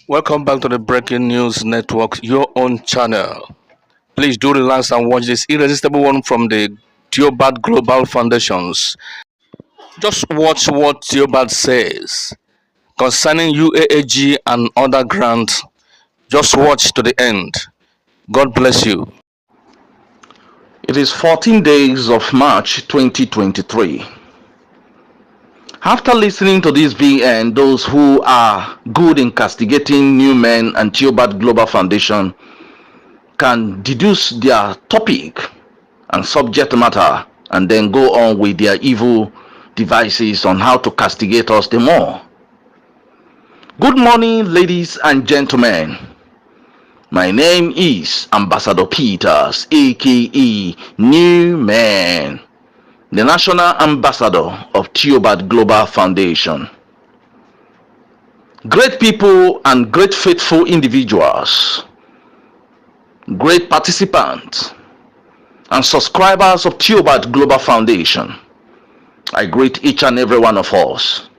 Welcome back to the Breaking News Network, your own channel. Please do relax and watch this irresistible one from the Theobarth Global Foundations. Just watch what Theobarth says concerning UAAG and other grants. Just watch to the end. God bless you. It is 14 days of March 2023. After listening to this VN, those who are good in castigating new men and Theobarth Global Foundation can deduce their topic and subject matter and then go on with their evil devices on how to castigate us the more. Good morning, ladies and gentlemen. My name is Ambassador Peters, aka New Man, the National Ambassador of Theobarth Global Foundation. Great people and great faithful individuals, great participants and subscribers of Theobarth Global Foundation, I greet each and every one of us.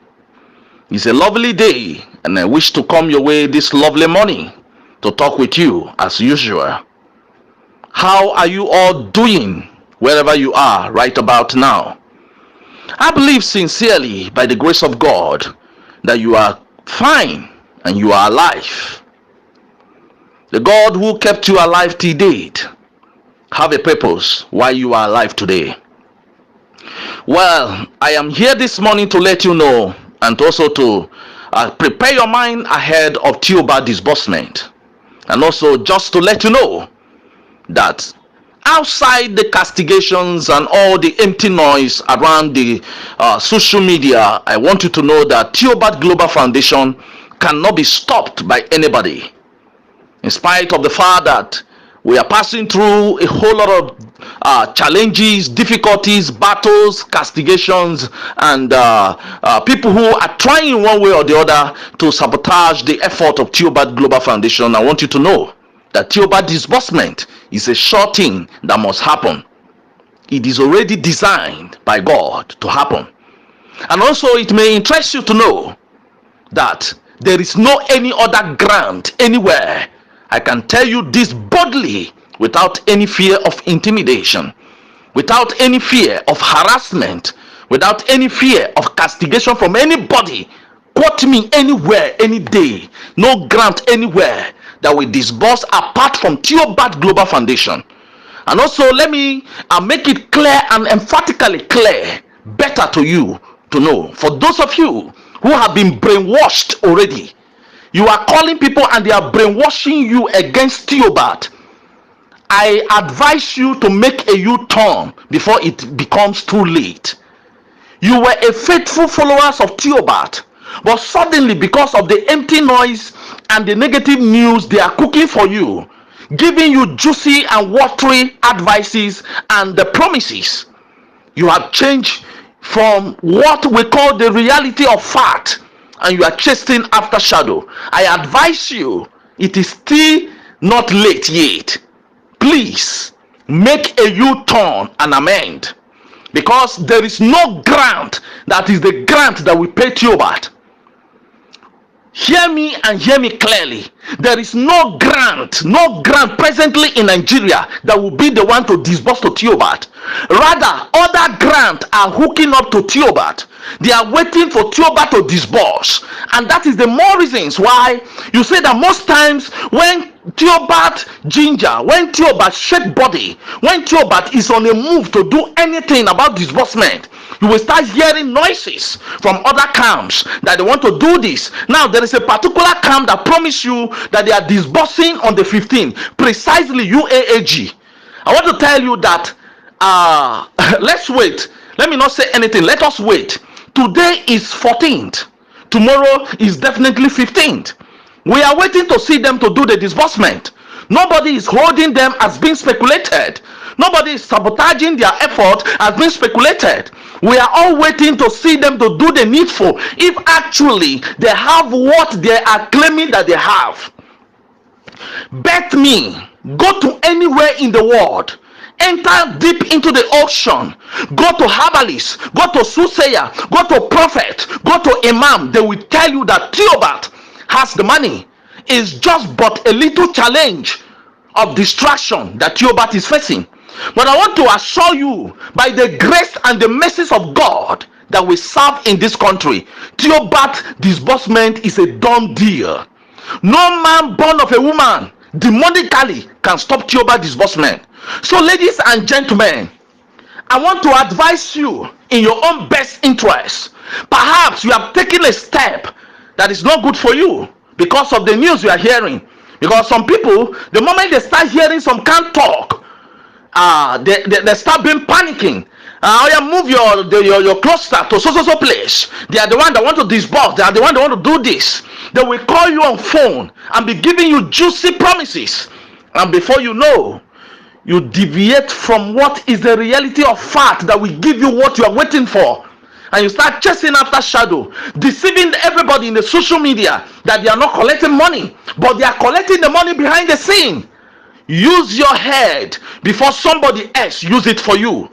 It's a lovely day and I wish to come your way this lovely morning to talk with you as usual. How are you all doing wherever you are right about now? I believe sincerely by the grace of God that you are fine and you are alive. The God who kept you alive till date have a purpose why you are alive today. Well, I am here this morning to let you know and also to prepare your mind ahead of Theobarth disbursement. And also just to let you know that outside the castigations and all the empty noise around the social media, I want you to know that Theobarth Global Foundation cannot be stopped by anybody. In spite of the fact that we are passing through a whole lot of challenges, difficulties, battles, castigations, and people who are trying in one way or the other to sabotage the effort of Theobarth Global Foundation, I want you to know that Theobarth disbursement is a sure thing that must happen. It is already designed by God to happen. And also it may interest you to know that there is no any other grant anywhere. I can tell you this boldly without any fear of intimidation, without any fear of harassment, without any fear of castigation from anybody. Quote me anywhere, any day. No grant anywhere that we disburse apart from Theobarth Global Foundation. And also let me make it clear and emphatically clear, better to you to know. For those of you who have been brainwashed already, you are calling people and they are brainwashing you against Theobarth. I advise you to make a U-turn before it becomes too late. You were a faithful followers of Theobarth, but suddenly because of the empty noise and the negative news they are cooking for you, giving you juicy and watery advices and the promises, you have changed from what we call the reality of fact, and you are chasing after shadow. I advise you, it is still not late yet. Please make a U-turn and amend, because there is no grant that is the grant that we pay Theobarth. Hear me and hear me clearly. There is no grant presently in Nigeria that will be the one to disburse to Theobarth. Rather, other grants are hooking up to Theobarth. They are waiting for Theobarth to disburse. And that is the more reasons why you say that most times when Theobarth ginger, when Theobarth shake body, when Theobarth is on a move to do anything about disbursement, you will start hearing noises from other camps that they want to do this. Now there is a particular camp that promise you that they are disbursing on the 15th, precisely UAAG. I want to tell you that let's wait. Let me not say anything. Let us wait. Today is 14th. Tomorrow is definitely 15th. We are waiting to see them to do the disbursement. Nobody is holding them as being speculated. Nobody is sabotaging their effort as being speculated. We are all waiting to see them to do the needful, if actually they have what they are claiming that they have. Bet me, go to anywhere in the world, enter deep into the ocean, go to herbalists, go to soothsayer, go to prophet, go to imam. They will tell you that Theobarth has the money. is just but a little challenge of distraction that Theobarth is facing. But I want to assure you, by the grace and the mercies of God that we serve in this country, Theobarth disbursement is a done deal. No man born of a woman demonically can stop Theobarth disbursement. So, ladies and gentlemen, I want to advise you in your own best interest. Perhaps you have taken a step that is not good for you because of the news you are hearing. Because some people, the moment they start hearing some can't talk, they start being panicking. Oh yeah, move your cluster to so place. They are the one that want to disburse. They are the one that want to do this. They will call you on phone and be giving you juicy promises, and before you know, you deviate from what is the reality of fact that will give you what you are waiting for, and you start chasing after shadow, deceiving everybody in the social media that they are not collecting money, but they are collecting the money behind the scene. Use your head before somebody else use it for you.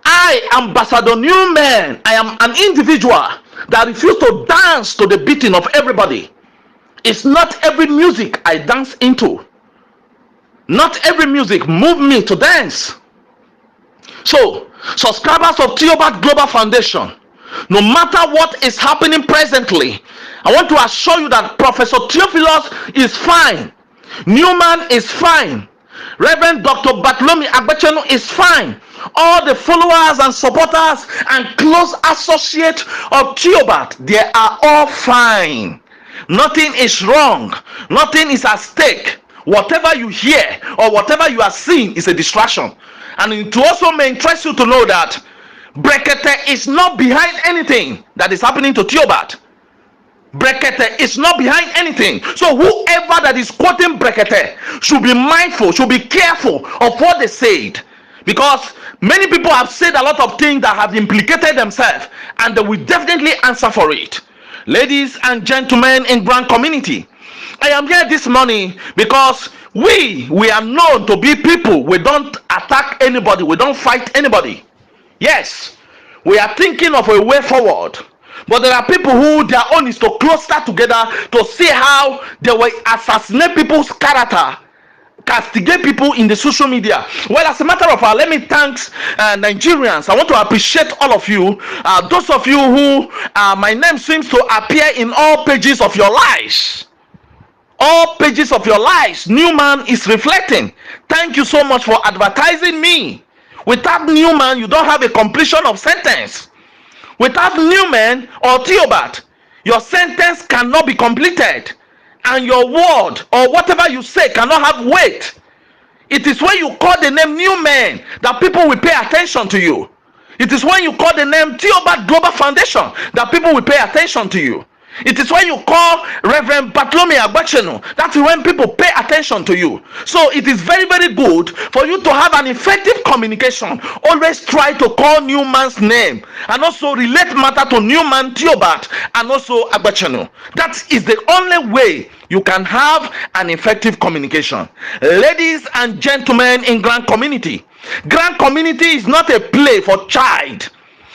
I, Ambassador Newman, I am an individual that refuse to dance to the beating of everybody. It's not every music I dance into. Not every music move me to dance. So, subscribers of Theobarth Global Foundation, no matter what is happening presently, I want to assure you that Professor Theophilus is fine. Newman is fine. Reverend Dr. Bartholomew Agbechenu is fine. All the followers and supporters and close associates of Theobarth, they are all fine. Nothing is wrong. Nothing is at stake. Whatever you hear or whatever you are seeing is a distraction. And it also may interest you to know that Brekete is not behind anything that is happening to Theobarth. Brekete is not behind anything. So whoever that is quoting Brekete should be mindful, should be careful of what they said, because many people have said a lot of things that have implicated themselves, and they will definitely answer for it. Ladies and gentlemen in Grand Community, I am here this morning because we are known to be people. We don't attack anybody, we don't fight anybody. Yes, we are thinking of a way forward. But there are people who their own is to cluster together to see how they will assassinate people's character, castigate people in the social media. Well, as a matter of fact, let me thank Nigerians. I want to appreciate all of you. Those of you who my name seems to appear in all pages of your lives. All pages of your lives, Newman is reflecting. Thank you so much for advertising me. Without Newman, you don't have a completion of sentence. Without Newman or Theobarth, your sentence cannot be completed, and your word or whatever you say cannot have weight. It is when you call the name Newman that people will pay attention to you. It is when you call the name Theobarth Global Foundation that people will pay attention to you. It is when you call Reverend Bartholomew Agbechenu, that's when people pay attention to you. So it is very, very good for you to have an effective communication. Always try to call Newman's name and also relate matter to Newman, Theobarth, and also Agbechenu. That is the only way you can have an effective communication. Ladies and gentlemen in Grand Community, Grand Community is not a play for child.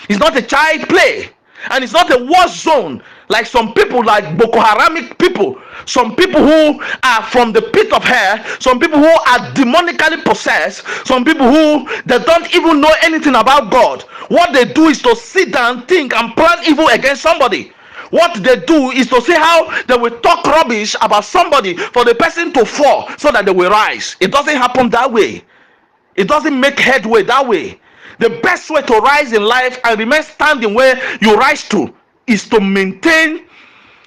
It's not a child play. And it's not a war zone like some people, like Boko Haramic people, some people who are from the pit of hell, some people who are demonically possessed, some people who they don't even know anything about God. What they do is to sit down, think, and plan evil against somebody. What they do is to see how they will talk rubbish about somebody for the person to fall so that they will rise. It doesn't happen that way. It doesn't make headway that way. The best way to rise in life and remain standing where you rise to is to maintain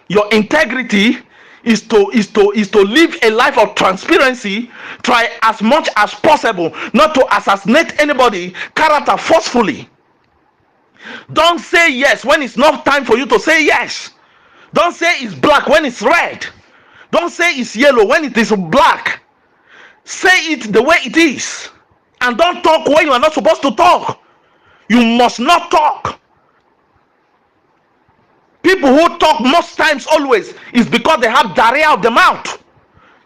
your integrity, is to live a life of transparency. Try as much as possible not to assassinate anybody character forcefully. Don't say yes when it's not time for you to say yes. Don't say it's black when it's red. Don't say it's yellow when it is black. Say it the way it is. And don't talk when you are not supposed to talk. You must not talk. People who talk most times always is because they have diarrhea of the mouth.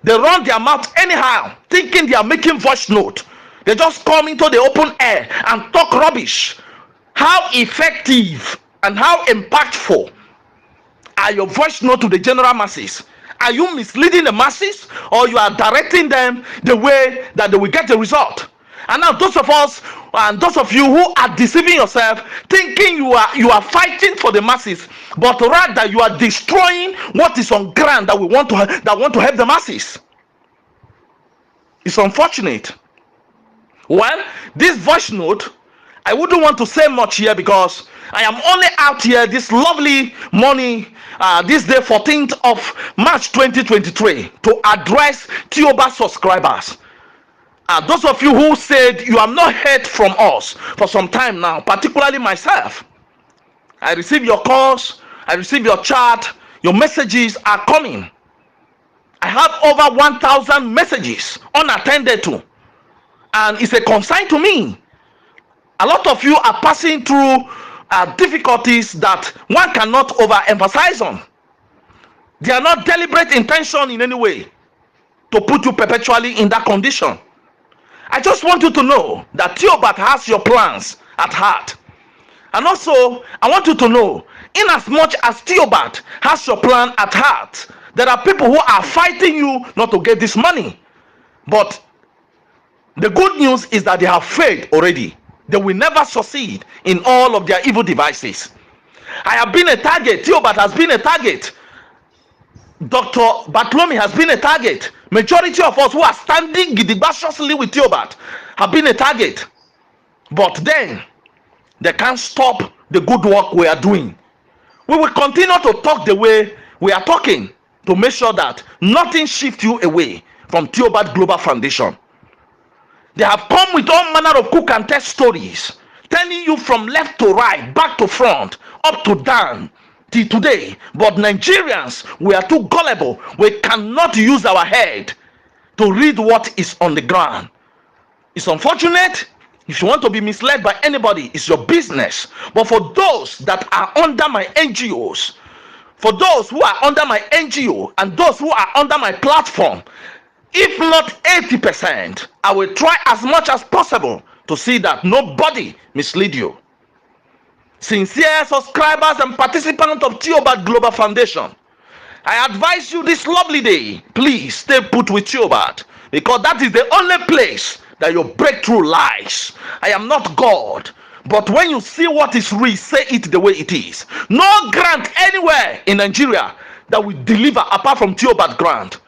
They run their mouth anyhow, thinking they are making voice note. They just come into the open air and talk rubbish. How effective and how impactful are your voice note to the general masses? Are you misleading the masses, or you are directing them the way that they will get the result? And now those of us and those of you who are deceiving yourself, thinking you are fighting for the masses, but rather you are destroying what is on ground that want to help the masses. It's unfortunate. Well, this voice note, I wouldn't want to say much here because I am only out here this lovely morning, this day 14th of March 2023, to address Theobarth subscribers. Those of you who said you have not heard from us for some time now, particularly myself, I receive your calls, I receive your chat, your messages are coming. I have over 1,000 messages unattended to, and it's a concern to me. A lot of you are passing through difficulties that one cannot overemphasize on. They are not deliberate intention in any way to put you perpetually in that condition. I just want you to know that Theobarth has your plans at heart. And also, I want you to know, in as much as Theobarth has your plan at heart, there are people who are fighting you not to get this money. But the good news is that they have failed already. They will never succeed in all of their evil devices. I have been a target. Theobarth has been a target. Dr. Bartholomew has been a target. Majority of us who are standing gidigbasiously with Theobarth have been a target. But then, they can't stop the good work we are doing. We will continue to talk the way we are talking to make sure that nothing shifts you away from Theobarth Global Foundation. They have come with all manner of cook and test stories, telling you from left to right, back to front, up to down, till today. But Nigerians, we are too gullible. We cannot use our head to read what is on the ground. It's unfortunate. If you want to be misled by anybody, it's your business. But for those that are under my NGOs, for those who are under my NGO and those who are under my platform, if not 80%, I will try as much as possible to see that nobody mislead you. Sincere subscribers and participants of Theobarth Global Foundation, I advise you this lovely day, please stay put with Theobarth, because that is the only place that your breakthrough lies. I am not God, but when you see what is real, say it the way it is. No grant anywhere in Nigeria that will deliver apart from Theobarth grant.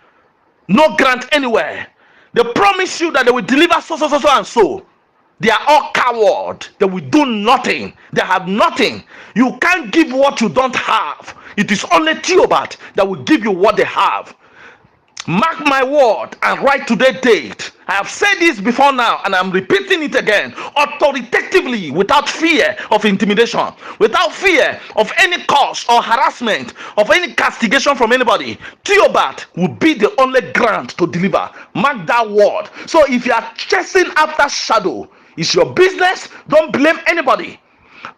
No grant anywhere. They promise you that they will deliver so and so. They are all coward. They will do nothing. They have nothing. You can't give what you don't have. It is only Theobarth that will give you what they have. Mark my word and write today's date. I have said this before now and I'm repeating it again, authoritatively, without fear of intimidation, without fear of any cause or harassment, of any castigation from anybody. Theobarth will be the only grant to deliver. Mark that word. So if you are chasing after shadow, it's your business. Don't blame anybody.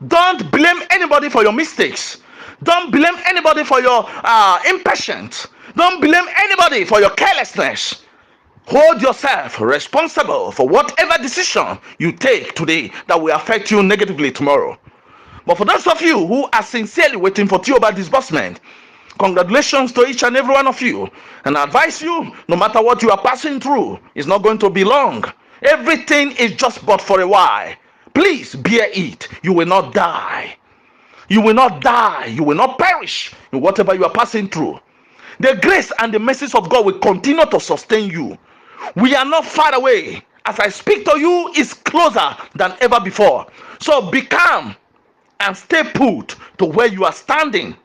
Don't blame anybody for your mistakes. Don't blame anybody for your impatience. Don't blame anybody for your carelessness. Hold yourself responsible for whatever decision you take today that will affect you negatively tomorrow. But for those of you who are sincerely waiting for Theobarth disbursement, congratulations to each and every one of you. And I advise you, no matter what you are passing through, it's not going to be long. Everything is just but for a while. Please bear it. You will not die. You will not die. You will not perish in whatever you are passing through. The grace and the mercies of God will continue to sustain you. We are not far away. As I speak to you, it's closer than ever before. So be calm and stay put to where you are standing.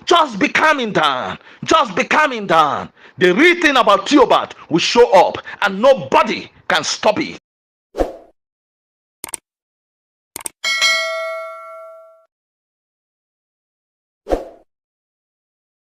Just be calming down. Just be calming down. The real thing about Theobarth will show up and nobody can stop it.